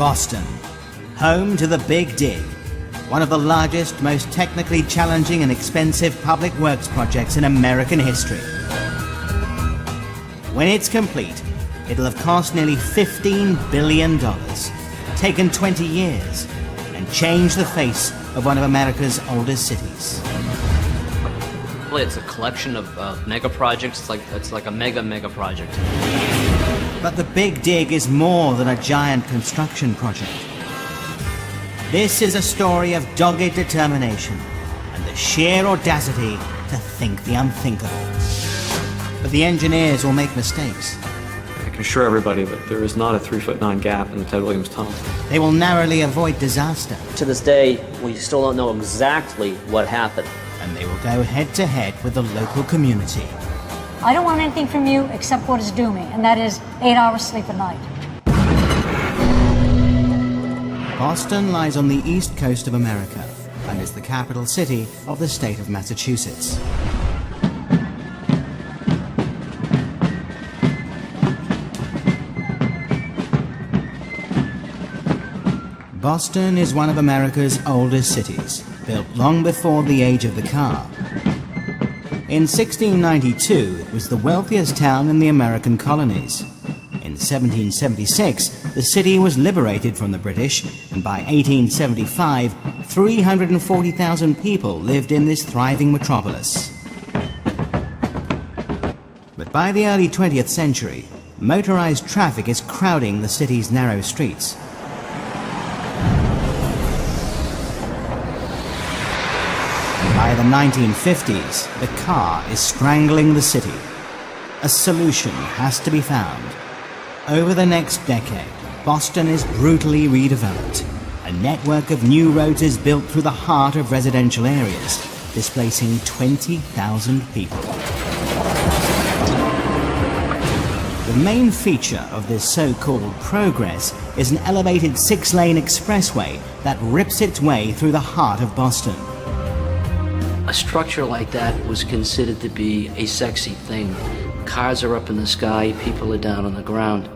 Boston, home to the Big Dig, one of the largest, most technically challenging and expensive public works projects in American history. When it's complete, it'll have cost nearly $15 billion, taken 20 years, and changed the face of one of America's oldest cities. It's a collection of mega projects. It's like a mega project. But the Big Dig is more than a giant construction project. This is a story of dogged determination and the sheer audacity to think the unthinkable. But the engineers will make mistakes. I can assure everybody that there is not a 3'9" gap in the Ted Williams Tunnel. They will narrowly avoid disaster. To this day, we still don't know exactly what happened. And they will go head-to-head with the local community. I don't want anything from you except what is due me, and that is 8 hours sleep a night. Boston lies on the east coast of America and is the capital city of the state of Massachusetts. Boston is one of America's oldest cities, built long before the age of the car. In 1692, it was the wealthiest town in the American colonies. In 1776, the city was liberated from the British, and by 1875, 340,000 people lived in this thriving metropolis. But by the early 20th century, motorized traffic is crowding the city's narrow streets. By the 1950s, the car is strangling the city. A solution has to be found. Over the next decade, Boston is brutally redeveloped. A network of new roads is built through the heart of residential areas, displacing 20,000 people. The main feature of this so-called progress is an elevated 6-lane expressway that rips its way through the heart of Boston. A structure like that was considered to be a sexy thing. Cars are up in the sky, people are down on the ground.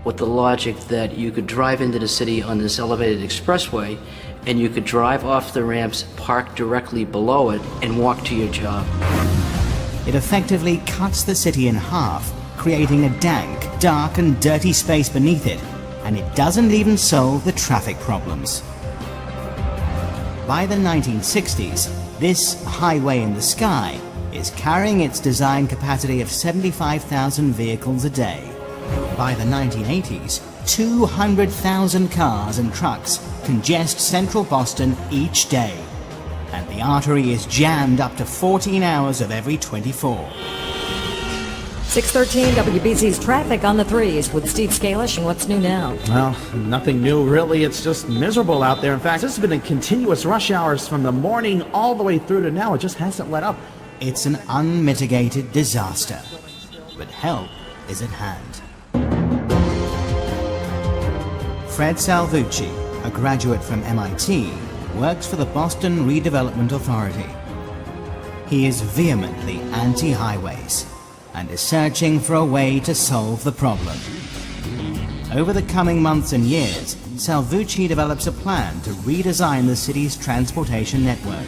With the logic that you could drive into the city on this elevated expressway and you could drive off the ramps, park directly below it, and walk to your job. It effectively cuts the city in half, creating a dank, dark and dirty space beneath it, and it doesn't even solve the traffic problems. By the 1960s, this highway in the sky is carrying its design capacity of 75,000 vehicles a day. By the 1980s, 200,000 cars and trucks congest central Boston each day, and the artery is jammed up to 14 hours of every 24. 613 WBZ's traffic on the 3s with Steve Scalish and what's new now. Well, nothing new really. It's just miserable out there. In fact, this has been in continuous rush hours from the morning all the way through to now. It just hasn't let up. It's an unmitigated disaster, but help is at hand. Fred Salvucci, a graduate from MIT, works for the Boston Redevelopment Authority. He is vehemently anti-highways and is searching for a way to solve the problem. Over the coming months and years, Salvucci develops a plan to redesign the city's transportation network.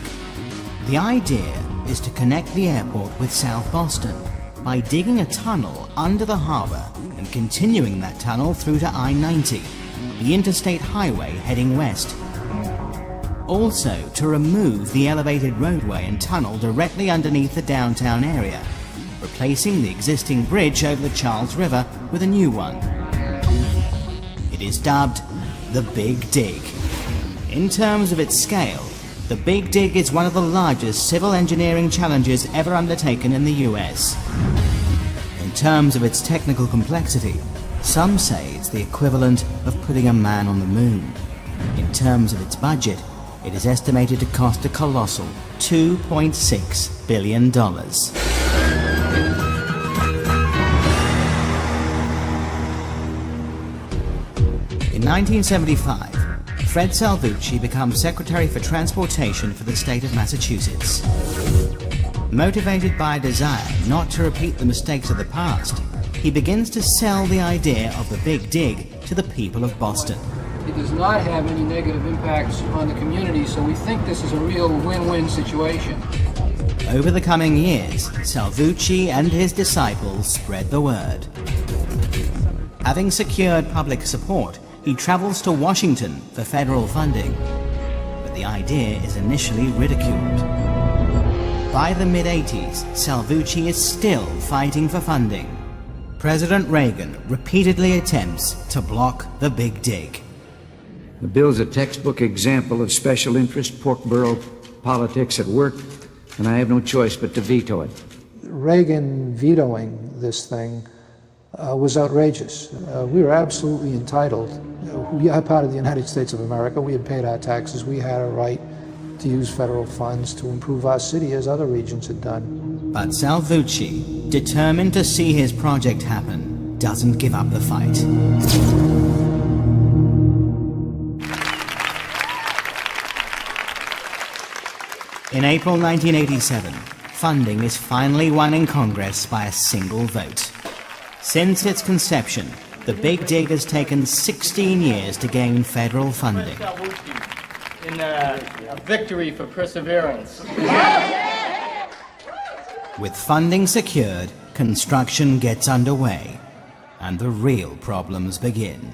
The idea is to connect the airport with South Boston by digging a tunnel under the harbor and continuing that tunnel through to I-90, the interstate highway heading west. Also to remove the elevated roadway and tunnel directly underneath the downtown area, replacing the existing bridge over the Charles River with a new one. It is dubbed the Big Dig. In terms of its scale, the Big Dig is one of the largest civil engineering challenges ever undertaken in the US. In terms of its technical complexity, some say it's the equivalent of putting a man on the moon. In terms of its budget, it is estimated to cost a colossal $2.6 billion. In 1975, Fred Salvucci becomes Secretary for Transportation for the state of Massachusetts. Motivated by a desire not to repeat the mistakes of the past, he begins to sell the idea of the Big Dig to the people of Boston. It does not have any negative impacts on the community, so we think this is a real win-win situation. Over the coming years, Salvucci and his disciples spread the word. Having secured public support, he travels to Washington for federal funding. But the idea is initially ridiculed. By the mid-80s, Salvucci is still fighting for funding. President Reagan repeatedly attempts to block the Big Dig. The bill's a textbook example of special interest pork barrel politics at work, and I have no choice but to veto it. Reagan vetoing this thing was outrageous. We were absolutely entitled. We are part of the United States of America. We had paid our taxes. We had a right to use federal funds to improve our city as other regions had done. But Salvucci, determined to see his project happen, doesn't give up the fight. In April 1987, funding is finally won in Congress by a single vote. Since its conception, the Big Dig has taken 16 years to gain federal funding. In a victory for perseverance. With funding secured, construction gets underway, and the real problems begin.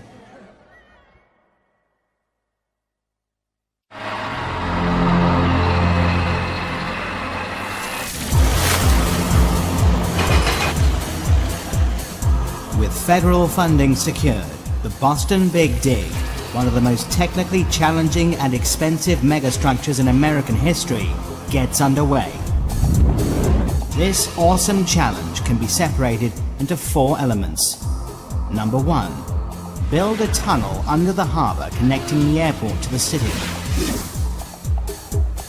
With federal funding secured, the Boston Big Dig, one of the most technically challenging and expensive megastructures in American history, gets underway. This awesome challenge can be separated into 4 elements. Number 1, build a tunnel under the harbor connecting the airport to the city.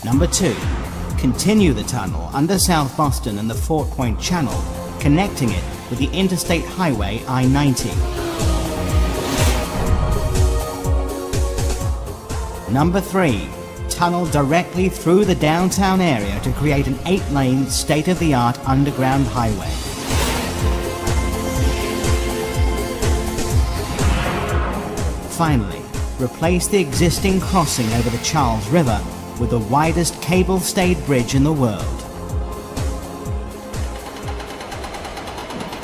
Number 2, continue the tunnel under South Boston and the Fort Point Channel, connecting it with the Interstate Highway I-90. Number 3, tunnel directly through the downtown area to create an 8-lane, state-of-the-art underground highway. Finally, replace the existing crossing over the Charles River with the widest cable-stayed bridge in the world.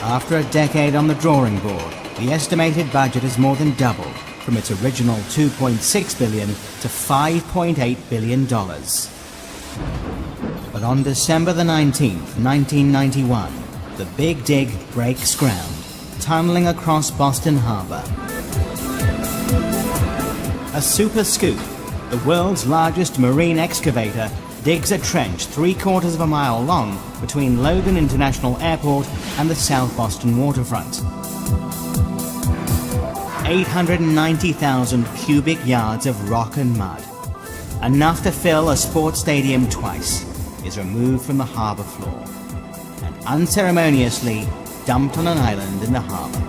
After a decade on the drawing board, the estimated budget has more than doubled from its original $2.6 billion to $5.8 billion. But on December the 19th, 1991, the Big Dig breaks ground, tunneling across Boston Harbor. A super scoop, the world's largest marine excavator, digs a trench 3/4 of a mile long between Logan International Airport and the South Boston waterfront. 890,000 cubic yards of rock and mud, enough to fill a sports stadium twice, is removed from the harbor floor and unceremoniously dumped on an island in the harbor.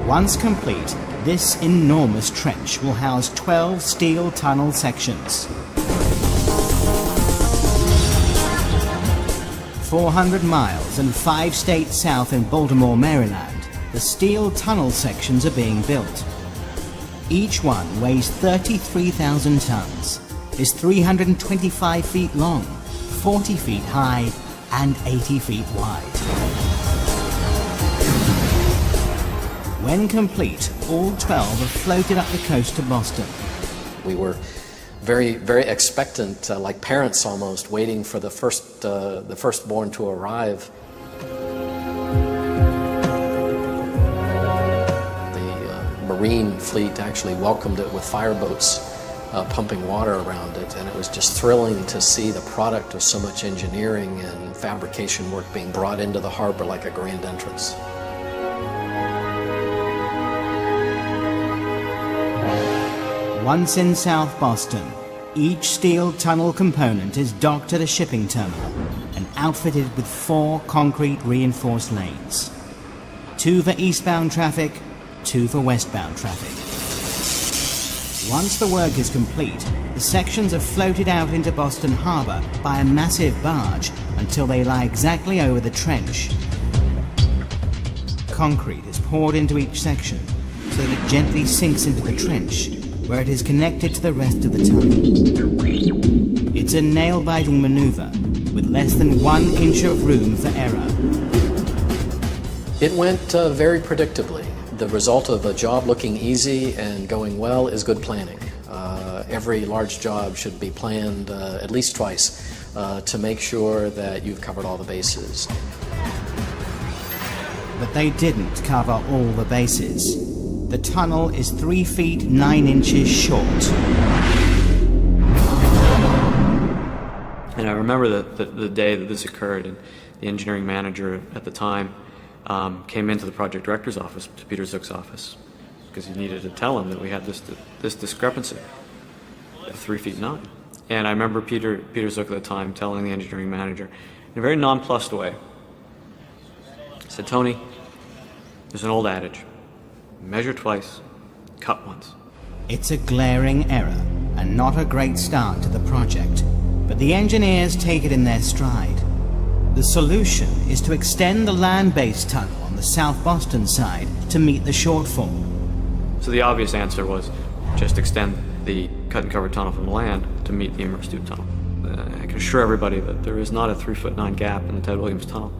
Once complete, this enormous trench will house 12 steel tunnel sections. 400 miles and 5 states south in Baltimore, Maryland, the steel tunnel sections are being built. Each one weighs 33,000 tons, is 325 feet long, 40 feet high, and 80 feet wide. When complete, all 12 are floated up the coast to Boston. We were very, very expectant, like parents almost, waiting for the firstborn to arrive. Marine fleet actually welcomed it with fireboats pumping water around it, and it was just thrilling to see the product of so much engineering and fabrication work being brought into the harbor like a grand entrance. Once in South Boston, each steel tunnel component is docked at a shipping terminal and outfitted with 4 concrete reinforced lanes. 2 for eastbound traffic, 2 for westbound traffic. Once the work is complete, the sections are floated out into Boston Harbor by a massive barge until they lie exactly over the trench. Concrete is poured into each section, so that it gently sinks into the trench, where it is connected to the rest of the tunnel. It's a nail-biting maneuver, with less than 1 inch of room for error. It went very predictably. The result of a job looking easy and going well is good planning. Every large job should be planned at least twice to make sure that you've covered all the bases. But they didn't cover all the bases. The tunnel is 3 feet 9 inches short. And I remember the day that this occurred, and the engineering manager at the time came into the project director's office, to Peter Zook's office, because he needed to tell him that we had this discrepancy of 3 feet 9. And I remember Peter Zook at the time telling the engineering manager in a very nonplussed way, he said, "Tony, there's an old adage, measure twice, cut once." It's a glaring error, and not a great start to the project, but the engineers take it in their stride. The solution is to extend the land-based tunnel on the South Boston side to meet the shortfall. So the obvious answer was just extend the cut-and-cover tunnel from the land to meet the immersed tube tunnel. I can assure everybody that there is not a 3 foot 9 gap in the Ted Williams tunnel.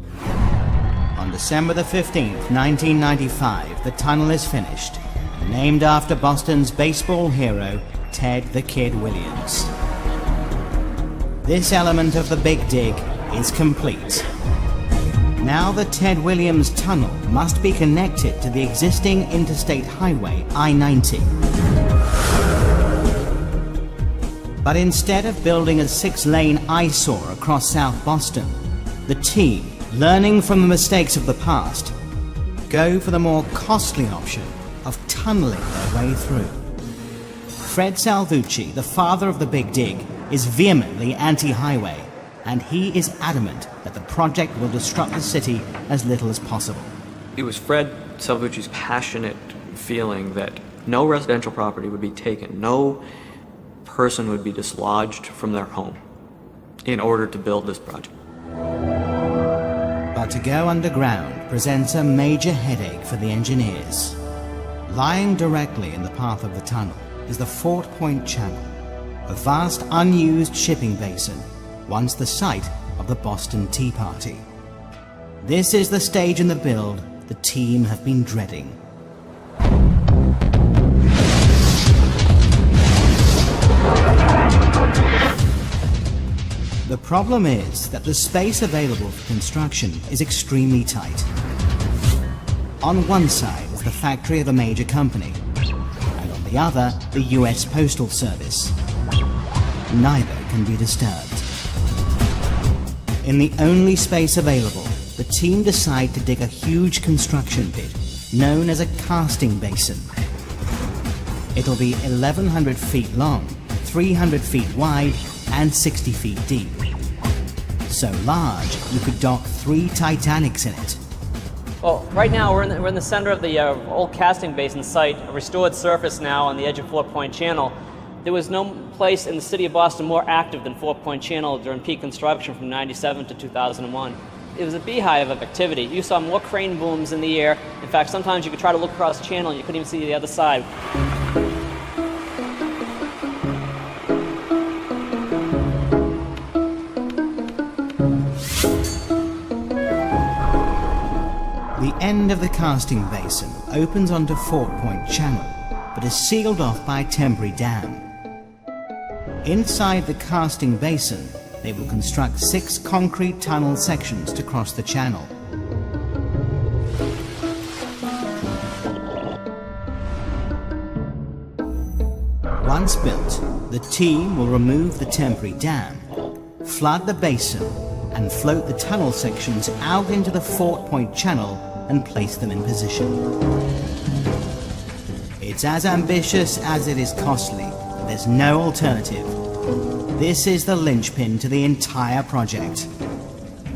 On December the 15th, 1995, the tunnel is finished, named after Boston's baseball hero, Ted the Kid Williams. This element of the Big Dig is complete. Now the Ted Williams Tunnel must be connected to the existing interstate highway I-90. But instead of building a 6-lane eyesore across South Boston, the team, learning from the mistakes of the past, go for the more costly option of tunneling their way through. Fred Salvucci, the father of the Big Dig, is vehemently anti-highway, and he is adamant that the project will disrupt the city as little as possible. It was Fred Salvucci's passionate feeling that no residential property would be taken, no person would be dislodged from their home in order to build this project. But to go underground presents a major headache for the engineers. Lying directly in the path of the tunnel is the Fort Point Channel, a vast unused shipping basin, once the site of the Boston Tea Party. This is the stage in the build the team have been dreading. The problem is that the space available for construction is extremely tight. On one side is the factory of a major company, and on the other, the US Postal Service. Neither can be disturbed. In the only space available, the team decide to dig a huge construction pit known as a casting basin. It'll be 1,100 feet long, 300 feet wide, and 60 feet deep. So large, you could dock 3 Titanics in it. Well, right now we're in the center of the old casting basin site, a restored surface now on the edge of Fort Point Channel. There was no place in the city of Boston more active than Fort Point Channel during peak construction from 97 to 2001. It was a beehive of activity. You saw more crane booms in the air. In fact, sometimes you could try to look across the channel and you couldn't even see the other side. The end of the casting basin opens onto Fort Point Channel, but is sealed off by a temporary dam. Inside the casting basin, they will construct 6 concrete tunnel sections to cross the channel. Once built, the team will remove the temporary dam, flood the basin, and float the tunnel sections out into the Fort Point Channel and place them in position. It's as ambitious as it is costly. There's no alternative. This is the linchpin to the entire project.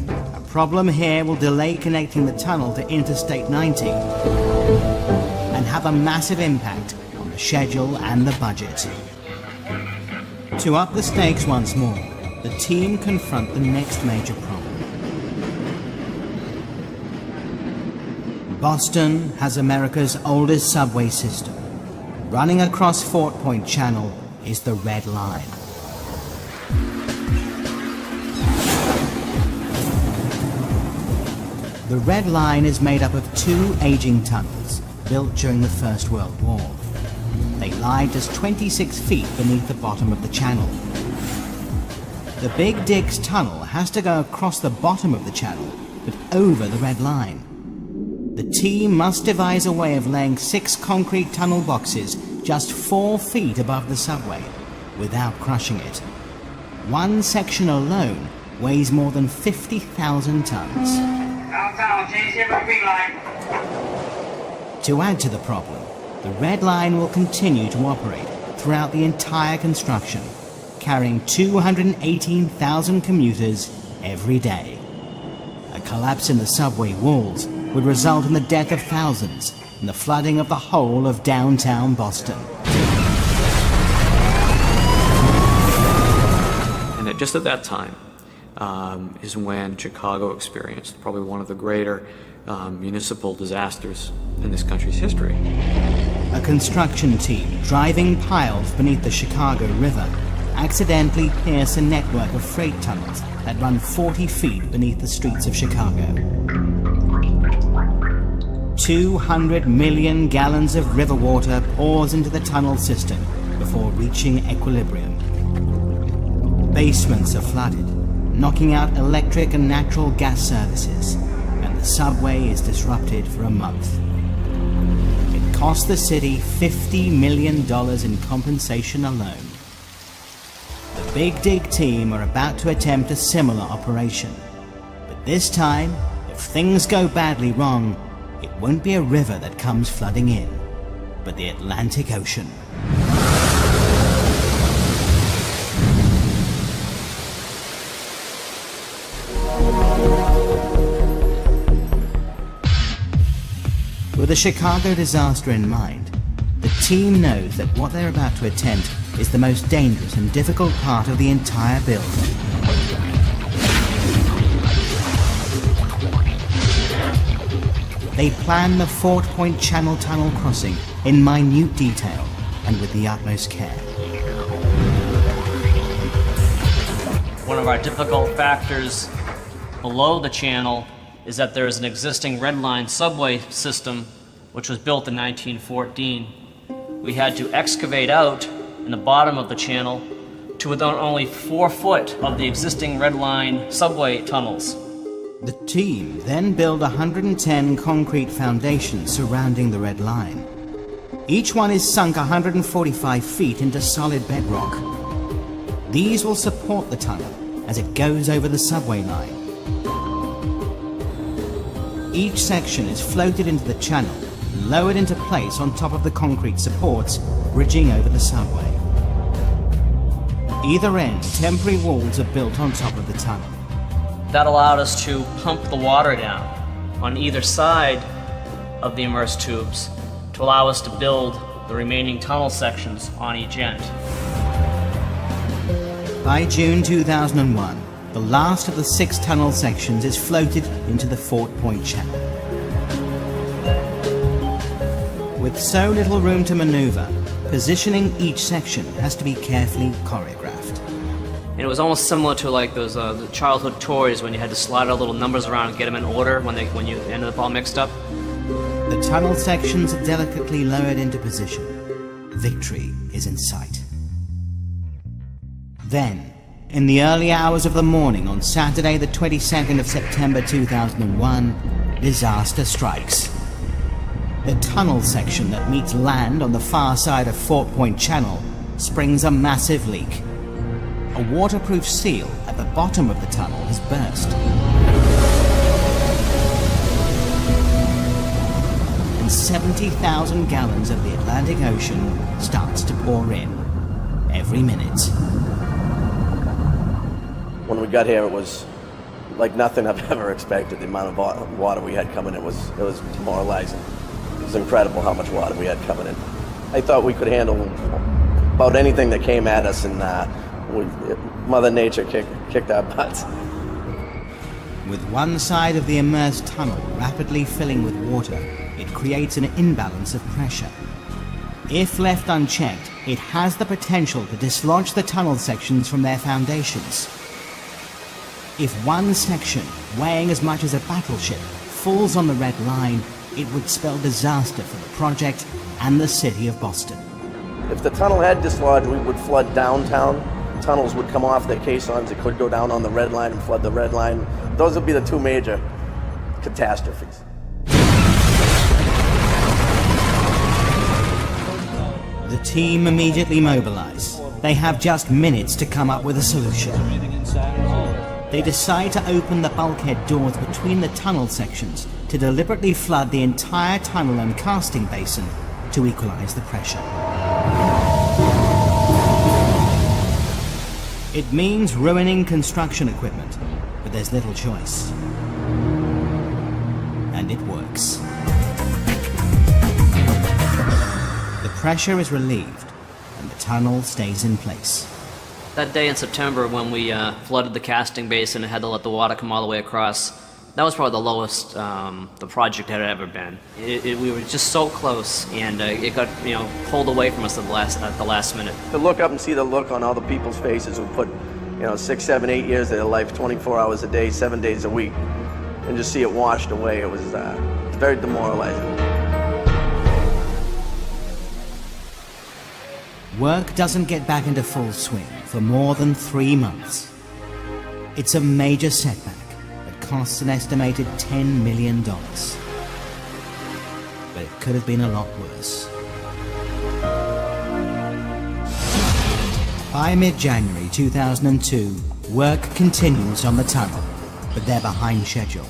A problem here will delay connecting the tunnel to Interstate 90 and have a massive impact on the schedule and the budget. To up the stakes once more, the team confront the next major problem. Boston has America's oldest subway system. Running across Fort Point Channel is the Red Line. The Red Line is made up of two aging tunnels built during the First World War. They lie just 26 feet beneath the bottom of the channel. The Big Dig's tunnel has to go across the bottom of the channel, but over the Red Line. The team must devise a way of laying 6 concrete tunnel boxes just 4 feet above the subway without crushing it. One section alone weighs more than 50,000 tons. To add to the problem, the Red Line will continue to operate throughout the entire construction, carrying 218,000 commuters every day. A collapse in the subway walls would result in the death of thousands and the flooding of the whole of downtown Boston. And just at that time is when Chicago experienced probably one of the greater municipal disasters in this country's history. A construction team driving piles beneath the Chicago River accidentally pierce a network of freight tunnels that run 40 feet beneath the streets of Chicago. 200 million gallons of river water pours into the tunnel system before reaching equilibrium. Basements are flooded, knocking out electric and natural gas services, and the subway is disrupted for a month. It cost the city $50 million in compensation alone. The Big Dig team are about to attempt a similar operation, but this time, if things go badly wrong, it won't be a river that comes flooding in, but the Atlantic Ocean. With the Chicago disaster in mind, the team knows that what they're about to attempt is the most dangerous and difficult part of the entire build. They plan the Fort Point Channel tunnel crossing in minute detail and with the utmost care. One of our difficult factors below the channel is that there is an existing Red Line subway system which was built in 1914. We had to excavate out in the bottom of the channel to within only 4 foot of the existing Red Line subway tunnels. The team then build 110 concrete foundations surrounding the Red Line. Each one is sunk 145 feet into solid bedrock. These will support the tunnel as it goes over the subway line. Each section is floated into the channel and lowered into place on top of the concrete supports bridging over the subway. Either end, temporary walls are built on top of the tunnel. That allowed us to pump the water down on either side of the immersed tubes to allow us to build the remaining tunnel sections on each end. By June 2001, the last of the 6 tunnel sections is floated into the Fort Point Channel. With so little room to maneuver, positioning each section has to be carefully choreographed. And it was almost similar to like those the childhood toys when you had to slide out little numbers around and get them in order when you ended up all mixed up. The tunnel sections are delicately lowered into position. Victory is in sight. Then, in the early hours of the morning on Saturday the 22nd of September 2001, disaster strikes. The tunnel section that meets land on the far side of Fort Point Channel springs a massive leak. A waterproof seal at the bottom of the tunnel has burst. And 70,000 gallons of the Atlantic Ocean starts to pour in every minute. When we got here, it was like nothing I've ever expected. The amount of water we had coming in was demoralizing. It was incredible how much water we had coming in. I thought we could handle about anything that came at us, and Mother Nature kicked our butts. With one side of the immersed tunnel rapidly filling with water, it creates an imbalance of pressure. If left unchecked, it has the potential to dislodge the tunnel sections from their foundations. If one section, weighing as much as a battleship, falls on the red line, it would spell disaster for the project and the city of Boston. If the tunnel had dislodged, we would flood downtown. Tunnels would come off their caissons. It could go down on the red line and flood the red line. Those would be the two major catastrophes. The team immediately mobilize. They have just minutes to come up with a solution. They decide to open the bulkhead doors between the tunnel sections to deliberately flood the entire tunnel and casting basin to equalize the pressure. It means ruining construction equipment, but there's little choice. And it works. The pressure is relieved, and the tunnel stays in place. That day in September when we flooded the casting basin and had to let the water come all the way across, that was probably the lowest the project had ever been. We were just so close, and it got pulled away from us at the last minute. To look up and see the look on all the people's faces who put 6, 7, 8 years of their life, 24 hours a day, 7 days a week, and just see it washed away, it was very demoralizing. Work doesn't get back into full swing for more than 3 months. It's a major setback that costs an estimated $10 million. But it could have been a lot worse. By mid-January 2002, work continues on the tunnel, but they're behind schedule.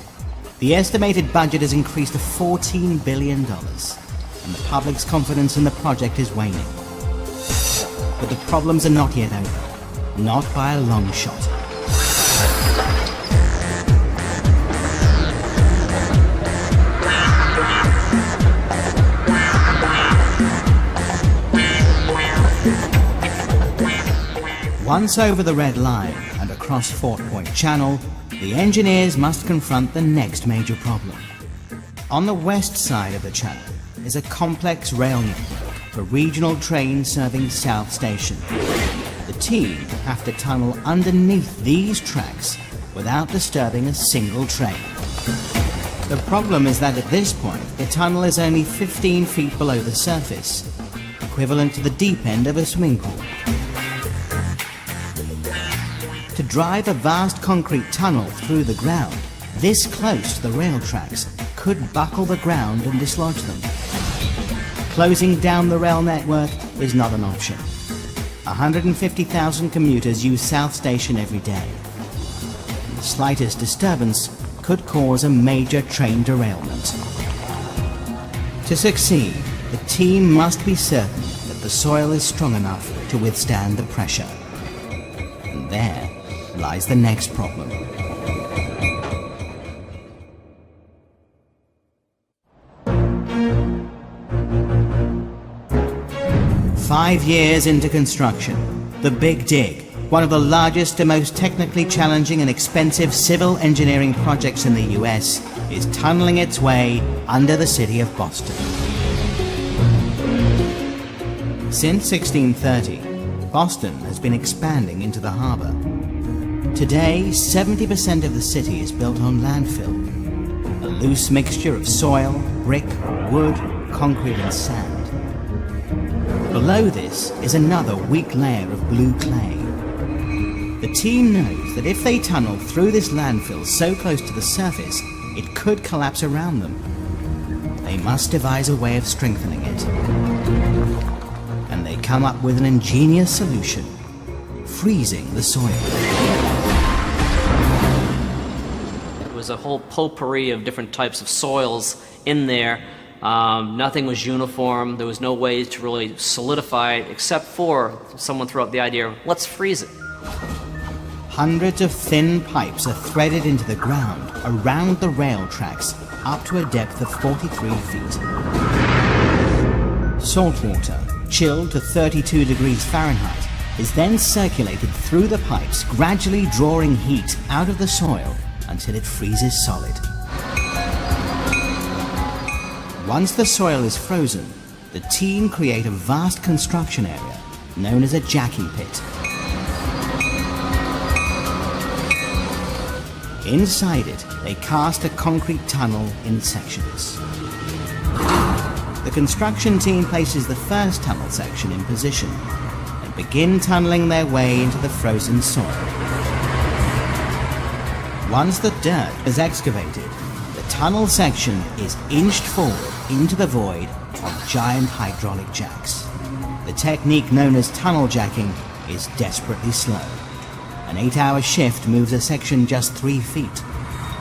The estimated budget has increased to $14 billion, and the public's confidence in the project is waning. But the problems are not yet over, not by a long shot. Once over the red line and across Fort Point Channel, the engineers must confront the next major problem. On the west side of the channel is a complex rail network for regional trains serving South Station. The team have to tunnel underneath these tracks without disturbing a single train. The problem is that at this point, the tunnel is only 15 feet below the surface, equivalent to the deep end of a swimming pool. To drive a vast concrete tunnel through the ground, this close to the rail tracks, could buckle the ground and dislodge them. Closing down the rail network is not an option. 150,000 commuters use South Station every day. The slightest disturbance could cause a major train derailment. To succeed, the team must be certain that the soil is strong enough to withstand the pressure. And there lies the next problem. Five years into construction, the Big Dig, one of the largest and most technically challenging and expensive civil engineering projects in the US, is tunneling its way under the city of Boston. Since 1630, Boston has been expanding into the harbor. Today, 70% of the city is built on landfill, a loose mixture of soil, brick, wood, concrete and sand. Below this is another weak layer of blue clay. The team knows that if they tunnel through this landfill so close to the surface, it could collapse around them. They must devise a way of strengthening it. And they come up with an ingenious solution: freezing the soil. It was a whole potpourri of different types of soils in there. Nothing was uniform. There was no way to really solidify it, except for someone threw up the idea of, let's freeze it. Hundreds of thin pipes are threaded into the ground around the rail tracks up to a depth of 43 feet. Salt water, chilled to 32 degrees Fahrenheit, is then circulated through the pipes, gradually drawing heat out of the soil until it freezes solid. Once the soil is frozen, the team create a vast construction area known as a jacking pit. Inside it, they cast a concrete tunnel in sections. The construction team places the first tunnel section in position and begin tunneling their way into the frozen soil. Once the dirt is excavated, the tunnel section is inched forward into the void on giant hydraulic jacks. The technique known as tunnel jacking is desperately slow. An 8-hour shift moves a section just 3 feet.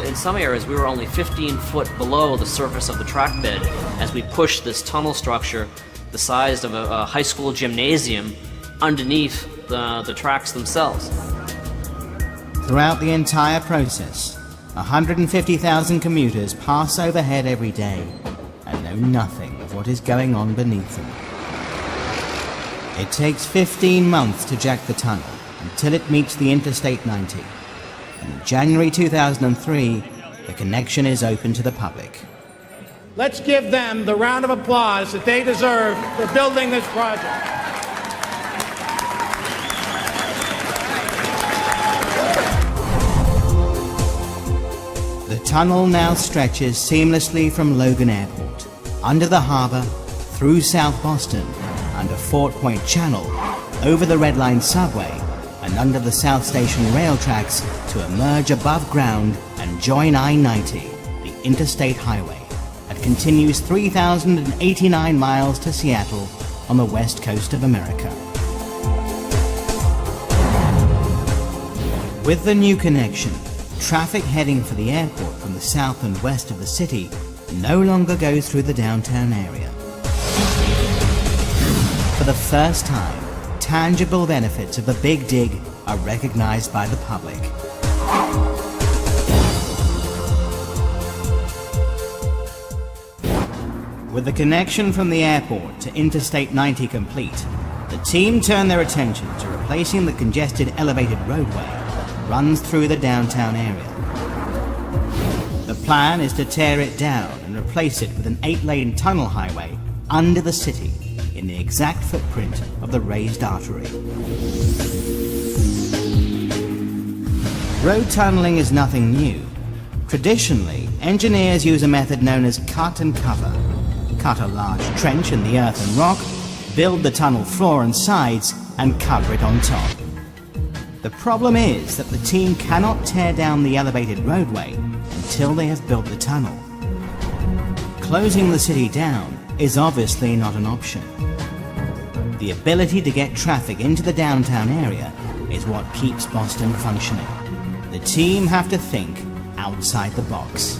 In some areas, we were only 15 foot below the surface of the track bed as we pushed this tunnel structure the size of a high school gymnasium underneath the tracks themselves. Throughout the entire process, 150,000 commuters pass overhead every day and know nothing of what is going on beneath them. It takes 15 months to jack the tunnel until it meets the Interstate 90. In January 2003, the connection is open to the public. Let's give them the round of applause that they deserve for building this project. The tunnel now stretches seamlessly from Logan Airport, under the harbor, through South Boston, under Fort Point Channel, over the Red Line subway, and under the South Station rail tracks to emerge above ground and join I-90, the interstate highway, that continues 3,089 miles to Seattle on the west coast of America. With the new connection, traffic heading for the airport from the south and west of the city no longer goes through the downtown area. For the first time, tangible benefits of the Big Dig are recognized by the public. With the connection from the airport to Interstate 90 complete, the team turn their attention to replacing the congested elevated roadway that runs through the downtown area. The plan is to tear it down and replace it with an 8-lane tunnel highway under the city in the exact footprint of the raised artery. Road tunneling is nothing new. Traditionally, engineers use a method known as cut and cover. Cut a large trench in the earth and rock, build the tunnel floor and sides, and cover it on top. The problem is that the team cannot tear down the elevated roadway until they have built the tunnel. Closing the city down is obviously not an option. The ability to get traffic into the downtown area is what keeps Boston functioning. The team have to think outside the box.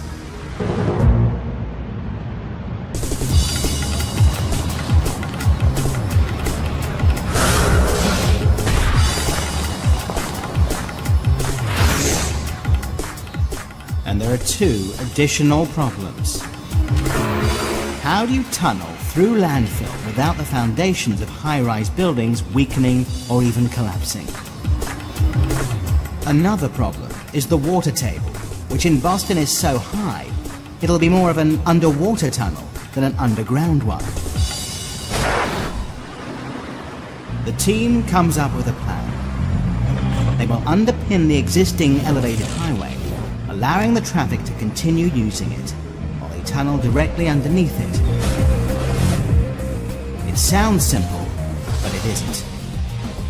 And there are 2 additional problems. How do you tunnel through landfill without the foundations of high-rise buildings weakening or even collapsing? Another problem is the water table, which in Boston is so high, it'll be more of an underwater tunnel than an underground one. The team comes up with a plan. They will underpin the existing elevated highway, allowing the traffic to continue using it, while they tunnel directly underneath it. It sounds simple, but it isn't.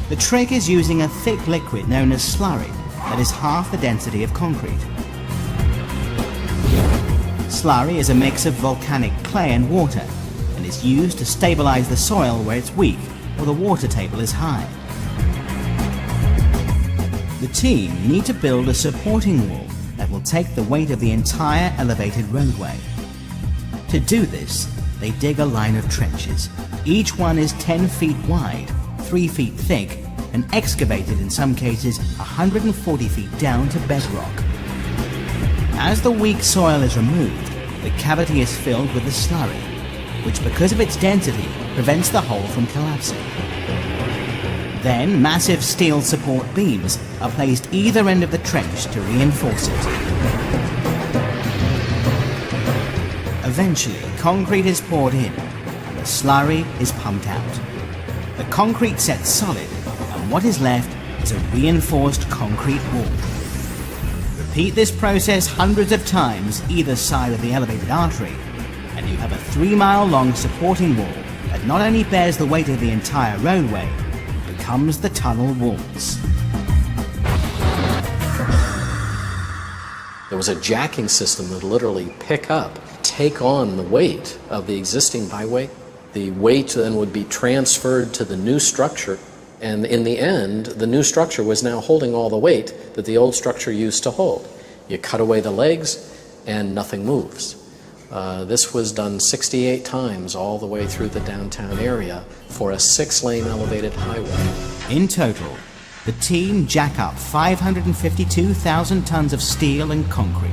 The trick is using a thick liquid known as slurry that is half the density of concrete. Slurry is a mix of volcanic clay and water and is used to stabilize the soil where it's weak or the water table is high. The team need to build a supporting wall that will take the weight of the entire elevated roadway. To do this, they dig a line of trenches. Each one is 10 feet wide, 3 feet thick, and excavated in some cases 140 feet down to bedrock. As the weak soil is removed, the cavity is filled with the slurry, which because of its density prevents the hole from collapsing. Then massive steel support beams are placed either end of the trench to reinforce it. Eventually, concrete is poured in and the slurry is pumped out. The concrete sets solid, and what is left is a reinforced concrete wall. Repeat this process hundreds of times either side of the elevated artery, and you have a 3-mile-long supporting wall that not only bears the weight of the entire roadway, but becomes the tunnel walls. There was a jacking system that would literally pick up, take on the weight of the existing byway. The weight then would be transferred to the new structure, and in the end, the new structure was now holding all the weight that the old structure used to hold. You cut away the legs, and nothing moves. This was done 68 times all the way through the downtown area for a 6-lane elevated highway. In total, the team jack up 552,000 tons of steel and concrete,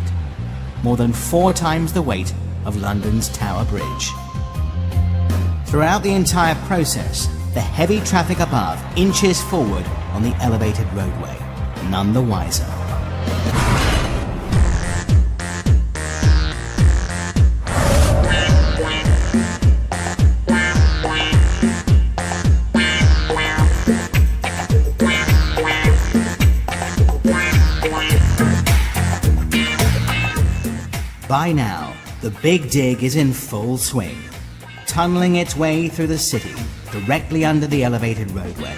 more than 4 times the weight of London's Tower Bridge. Throughout the entire process, the heavy traffic above inches forward on the elevated roadway, none the wiser. By now, the Big Dig is in full swing, tunneling its way through the city directly under the elevated roadway.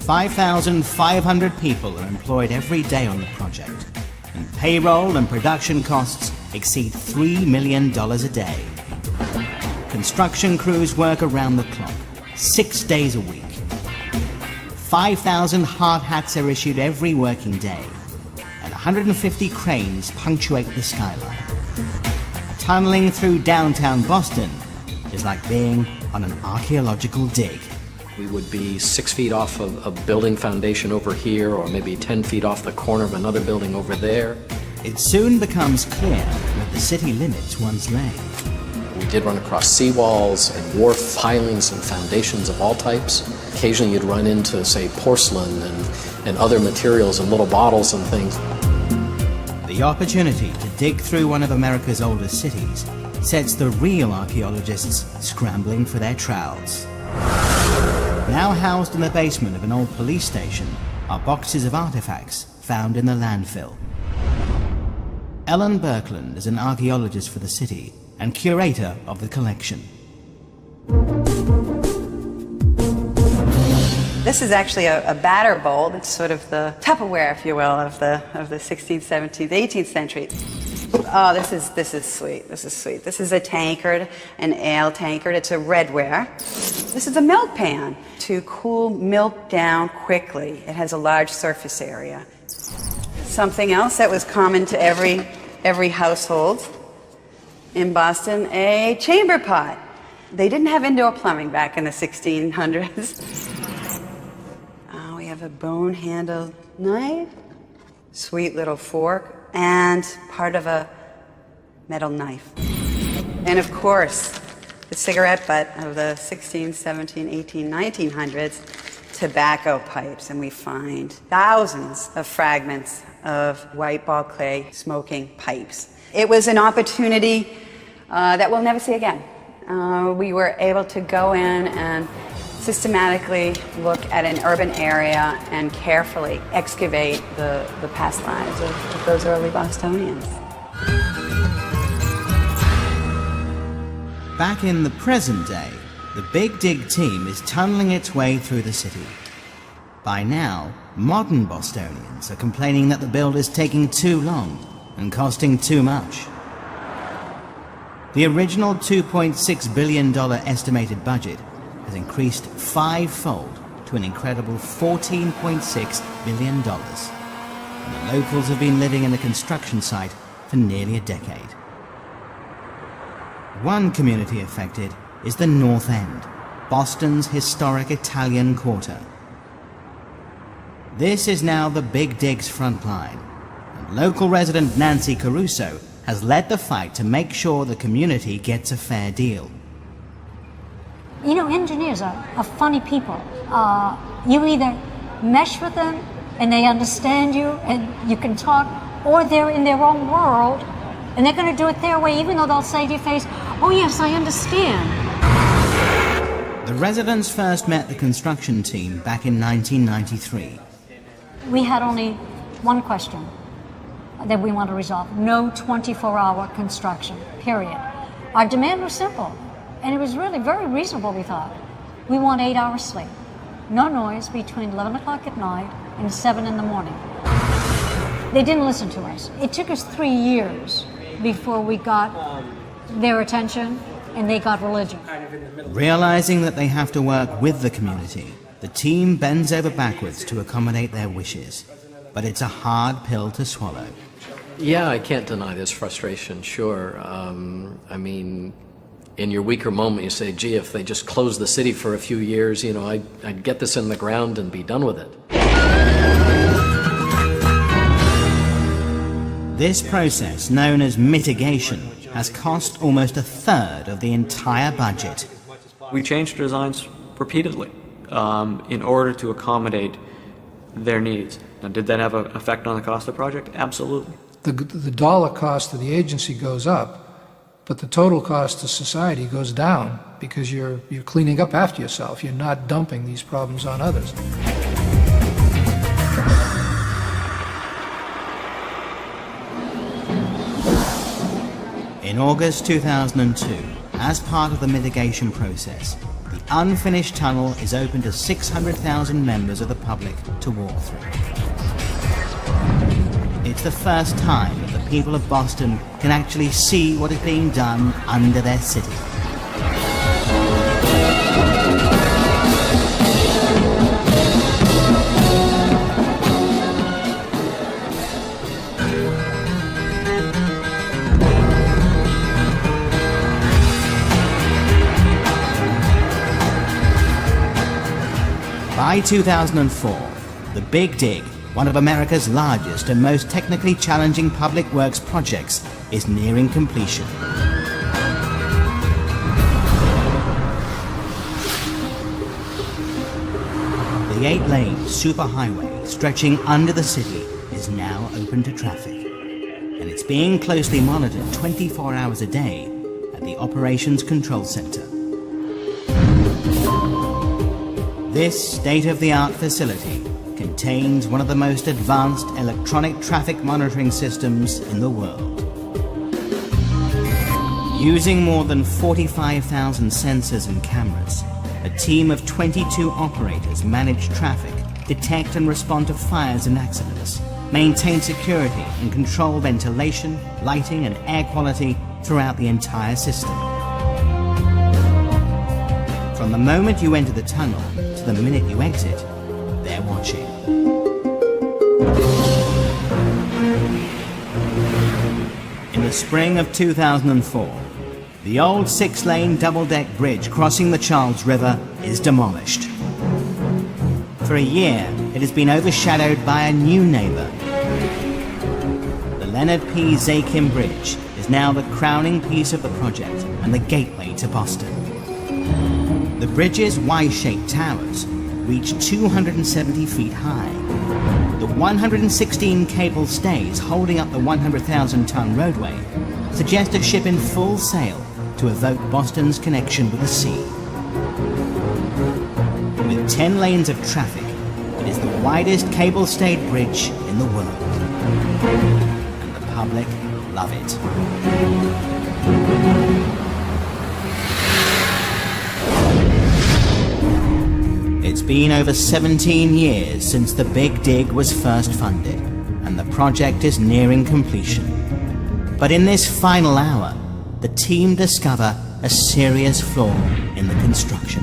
5,500 people are employed every day on the project, and payroll and production costs exceed $3 million a day. Construction crews work around the clock, 6 days a week. 5,000 hard hats are issued every working day, and 150 cranes punctuate the skyline. Tunneling through downtown Boston is like being on an archaeological dig. We would be 6 feet off of a building foundation over here, or maybe 10 feet off the corner of another building over there. It soon becomes clear where the city limits one's lay. We did run across seawalls and wharf pilings and foundations of all types. Occasionally you'd run into, say, porcelain and other materials in little bottles and things. The opportunity to dig through one of America's oldest cities sets the real archaeologists scrambling for their trowels. Now housed in the basement of an old police station are boxes of artifacts found in the landfill. Ellen Birkland is an archaeologist for the city and curator of the collection. This is actually a batter bowl. It's sort of the Tupperware, if you will, of the 16th, 17th, 18th century. Oh, this is sweet. This is sweet. This is a tankard, an ale tankard. It's a redware. This is a milk pan to cool milk down quickly. It has a large surface area. Something else that was common to every household in Boston, a chamber pot. They didn't have indoor plumbing back in the 1600s. We have a bone-handled knife, sweet little fork, and part of a metal knife. And of course, the cigarette butt of the 16, 17, 18, 1900s, tobacco pipes, and we find thousands of fragments of white ball clay smoking pipes. It was an opportunity that we'll never see again. We were able to go in and systematically look at an urban area and carefully excavate the past lives of those early Bostonians. Back in the present day, the Big Dig team is tunneling its way through the city. By now, modern Bostonians are complaining that the build is taking too long and costing too much. The original $2.6 billion estimated budget has increased 5-fold to an incredible $14.6 billion. And the locals have been living in the construction site for nearly a decade. One community affected is the North End, Boston's historic Italian quarter. This is now the Big Dig's front line, and local resident Nancy Caruso has led the fight to make sure the community gets a fair deal. You know, engineers are funny people. You either mesh with them and they understand you and you can talk, or they're in their own world and they're going to do it their way, even though they'll say to your face, "Oh yes, I understand." The residents first met the construction team back in 1993. We had only one question that we want to resolve: no 24-hour construction, period. Our demand was simple, and it was really very reasonable, we thought. We want 8 hours sleep. No noise between 11 o'clock at night and 7 in the morning. They didn't listen to us. It took us 3 years before we got their attention and they got religion. Realizing that they have to work with the community, the team bends over backwards to accommodate their wishes. But it's a hard pill to swallow. Yeah, I can't deny this frustration, sure. I mean, in your weaker moment, you say, gee, if they just closed the city for a few years, you know, I'd get this in the ground and be done with it. This process, known as mitigation, has cost almost a third of the entire budget. We changed designs repeatedly in order to accommodate their needs. Now, did that have an effect on the cost of the project? Absolutely. The dollar cost to the agency goes up, but the total cost to society goes down because you're cleaning up after yourself. You're not dumping these problems on others. In August 2002, as part of the mitigation process, the unfinished tunnel is open to 600,000 members of the public to walk through. It's the first time that the people of Boston can actually see what is being done under their city. By 2004, the Big Dig, one of America's largest and most technically challenging public works projects, is nearing completion. The 8-lane superhighway stretching under the city is now open to traffic, and it's being closely monitored 24 hours a day at the Operations Control Center. This state-of-the-art facility contains one of the most advanced electronic traffic monitoring systems in the world. Using more than 45,000 sensors and cameras, a team of 22 operators manage traffic, detect and respond to fires and accidents, maintain security and control ventilation, lighting and air quality throughout the entire system. From the moment you enter the tunnel to the minute you exit, they're watching. In the spring of 2004, the old 6-lane double-deck bridge crossing the Charles River is demolished. For a year, it has been overshadowed by a new neighbor. The Leonard P. Zakim Bridge is now the crowning piece of the project and the gateway to Boston. The bridge's Y-shaped towers reach 270 feet high. The 116 cable stays holding up the 100,000-ton roadway suggest a ship in full sail to evoke Boston's connection with the sea. With 10 lanes of traffic, it is the widest cable-stayed bridge in the world. And the public love it. It's been over 17 years since the Big Dig was first funded, and the project is nearing completion. But in this final hour, the team discover a serious flaw in the construction.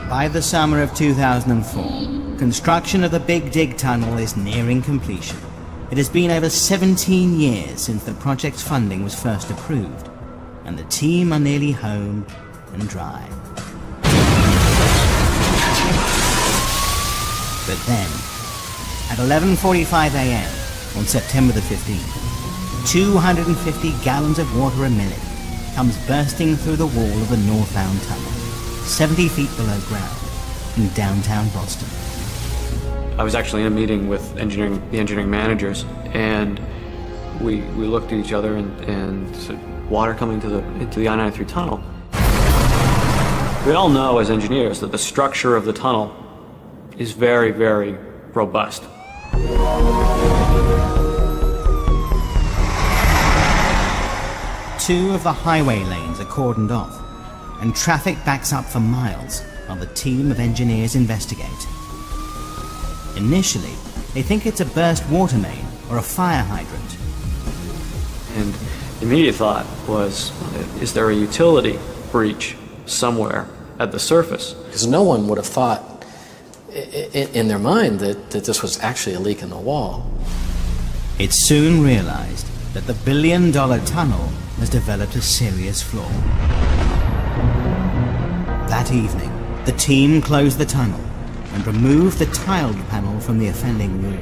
By the summer of 2004, construction of the Big Dig tunnel is nearing completion. It has been over 17 years since the project's funding was first approved, and the team are nearly home and dry. But then, at 11:45 a.m. on September the 15th, 250 gallons of water a minute comes bursting through the wall of the northbound tunnel, 70 feet below ground, in downtown Boston. I was actually in a meeting with the engineering managers, and we looked at each other and said, water coming into the I-93 tunnel. We all know as engineers that the structure of the tunnel is very, very robust. Two of the highway lanes are cordoned off, and traffic backs up for miles while the team of engineers investigate. Initially, they think it's a burst water main or a fire hydrant. And the immediate thought was, is there a utility breach somewhere at the surface? Because no one would have thought in their mind that this was actually a leak in the wall. It's soon realized that the billion-dollar tunnel has developed a serious flaw. That evening, the team closed the tunnel and removed the tiled panel from the offending wall.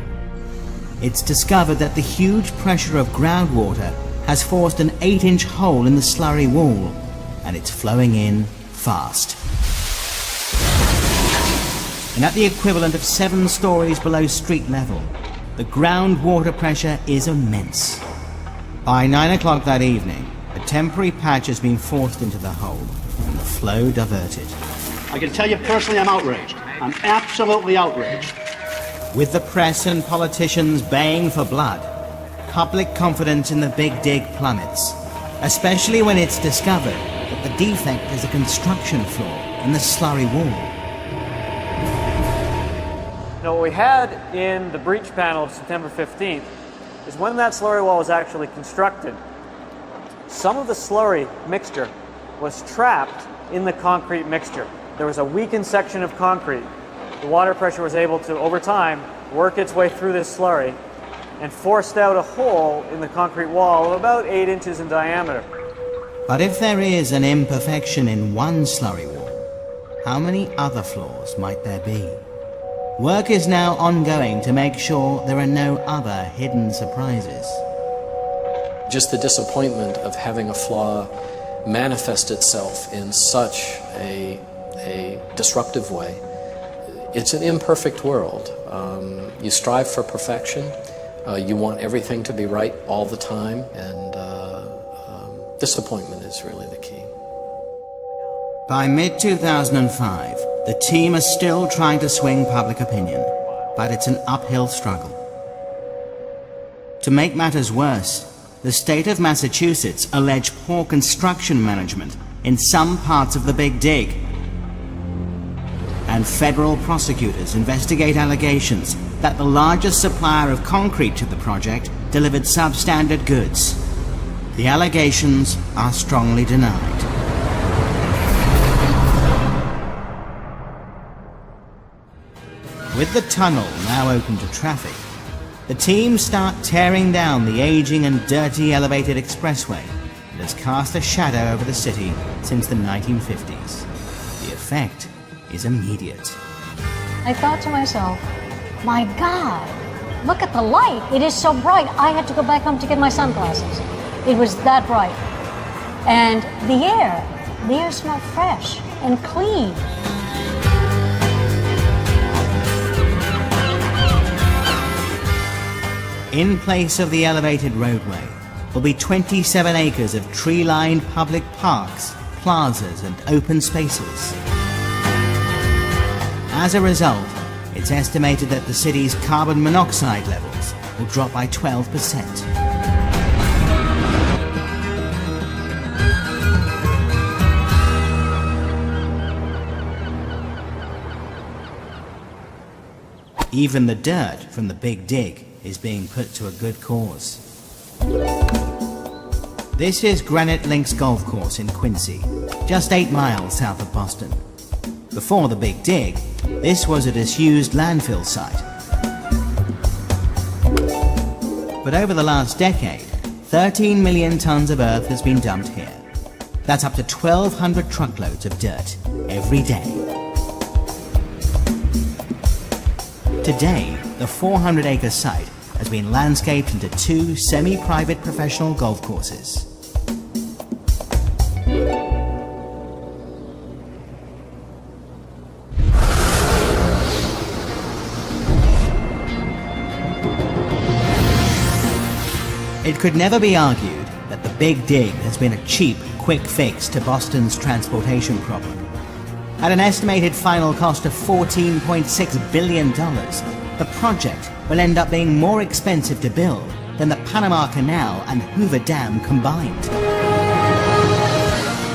It's discovered that the huge pressure of groundwater has forced an 8-inch hole in the slurry wall, and it's flowing in fast. And at the equivalent of 7 stories below street level, the groundwater pressure is immense. By 9 o'clock that evening, a temporary patch has been forced into the hole, and the flow diverted. I can tell you personally, I'm outraged. I'm absolutely outraged. With the press and politicians baying for blood, public confidence in the Big Dig plummets, especially when it's discovered that the defect is a construction flaw in the slurry wall. Now, what we had in the breach panel of September 15th is when that slurry wall was actually constructed, some of the slurry mixture was trapped in the concrete mixture. There was a weakened section of concrete. The water pressure was able to, over time, work its way through this slurry and forced out a hole in the concrete wall of about 8 inches in diameter. But if there is an imperfection in one slurry wall, how many other flaws might there be? Work is now ongoing to make sure there are no other hidden surprises. Just the disappointment of having a flaw manifest itself in such a disruptive way. It's an imperfect world. You strive for perfection. You want everything to be right all the time, and disappointment is really the key. By mid-2005, the team is still trying to swing public opinion, but it's an uphill struggle. To make matters worse, the state of Massachusetts alleged poor construction management in some parts of the Big Dig. And federal prosecutors investigate allegations that the largest supplier of concrete to the project delivered substandard goods. The allegations are strongly denied. With the tunnel now open to traffic, the team start tearing down the aging and dirty elevated expressway that has cast a shadow over the city since the 1950s. The effect is immediate. I thought to myself, my God, look at the light. It is so bright. I had to go back home to get my sunglasses. It was that bright. And the air smelled fresh and clean. In place of the elevated roadway will be 27 acres of tree-lined public parks, plazas, and open spaces. As a result, it's estimated that the city's carbon monoxide levels will drop by 12%. Even the dirt from the Big Dig is being put to a good cause. This is Granite Links Golf Course in Quincy, just 8 miles south of Boston. Before the Big Dig, this was a disused landfill site. But over the last decade, 13 million tons of earth has been dumped here. That's up to 1,200 truckloads of dirt every day. Today, the 400-acre site has been landscaped into 2 semi-private professional golf courses. It could never be argued that the Big Dig has been a cheap, quick fix to Boston's transportation problem. At an estimated final cost of $14.6 billion, the project will end up being more expensive to build than the Panama Canal and Hoover Dam combined.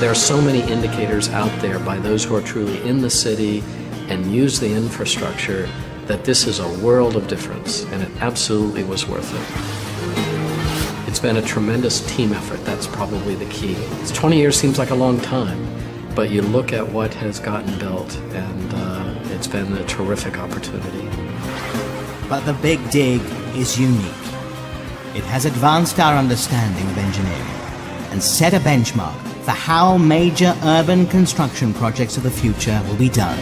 There are so many indicators out there by those who are truly in the city and use the infrastructure that this is a world of difference, and it absolutely was worth it. It's been a tremendous team effort. That's probably the key. 20 years seems like a long time, but you look at what has gotten built, and it's been a terrific opportunity. But the Big Dig is unique. It has advanced our understanding of engineering and set a benchmark for how major urban construction projects of the future will be done.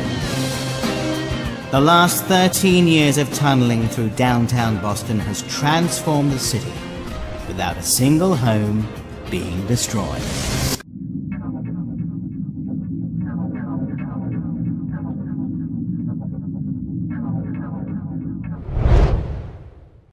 The last 13 years of tunneling through downtown Boston has transformed the city without a single home being destroyed.